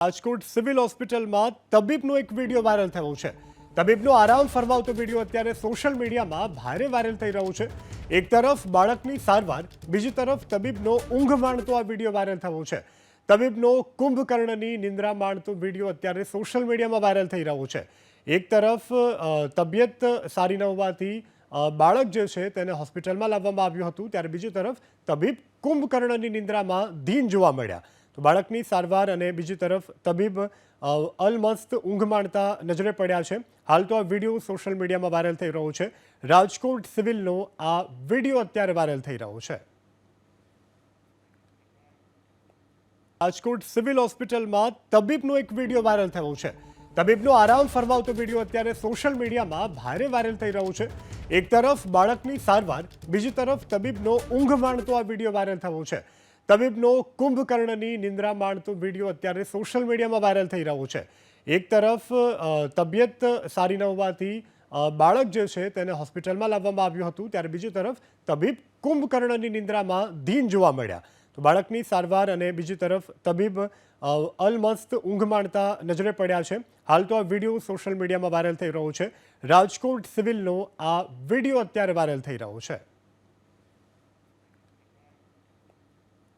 Rajkot civil હોસ્પિટલમાં તબીબનો એક video viral થયો છે। તબીબનો આરામ ફરમાવતો વિડીયો અત્યારે સોશિયલ મીડિયામાં ભારે વાયરલ થઈ રહ્યો છે। એક તરફ બાળકની સારવાર, બીજી તરફ તબીબનો ઊંઘ માણતો આ વિડીયો વાયરલ થયો છે। તબીબનો કુંભકર્ણની નિંદ્રા માણતો વિડીયો અત્યારે સોશિયલ મીડિયામાં વાયરલ થઈ રહ્યો છે। એક તરફ તબિયત સારી ન હોવાથી બાળક જે છે તેને હોસ્પિટલમાં લાવવામાં આવ્યું હતું, ત્યારે બીજી તરફ તબીબ કુંભકર્ણની નિંદ્રામાં ધીન જોવા મળ્યા। તો બાળકની સારવાર અને બીજી તરફ તબીબ અલમસ્ત ઊંઘ માણતા નજરે પડ્યા છે। હાલ તો આ વિડીયો સોશિયલ મીડિયામાં વાયરલ થઈ રહ્યો છે। રાજકોટ સિવિલનો આ વિડીયો અત્યારે વાયરલ થઈ રહ્યો છે। રાજકોટ સિવિલ હોસ્પિટલમાં તબીબનો એક વિડીયો વાયરલ થયો છે। તબીબનો આરામ ફરમાવતો વિડીયો અત્યારે સોશિયલ મીડિયામાં ભારે વાયરલ થઈ રહ્યો છે। એક તરફ બાળકની સારવાર, બીજી તરફ તબીબનો ઊંઘ માણતો આ વિડીયો વાયરલ થયો છે। તબીબનો કુંભકર્ણની નિંદ્રા માણતો વિડીયો અત્યારે સોશિયલ મીડિયામાં વાયરલ થઈ રહ્યો છે। એક તરફ તબિયત સારી ન હોવાથી બાળક જે છે તેને હોસ્પિટલમાં લાવવામાં આવ્યું હતું, ત્યારે બીજી તરફ તબીબ કુંભકર્ણની નિંદ્રામાં ધીન જોવા મળ્યા। તો બાળકની સારવાર અને બીજી તરફ તબીબ અલમસ્ત ઊંઘ માણતા નજરે પડ્યા છે। હાલ તો આ વિડીયો સોશિયલ મીડિયામાં વાયરલ થઈ રહ્યો છે। રાજકોટ સિવિલનો આ વિડીયો અત્યારે વાયરલ થઈ રહ્યો છે।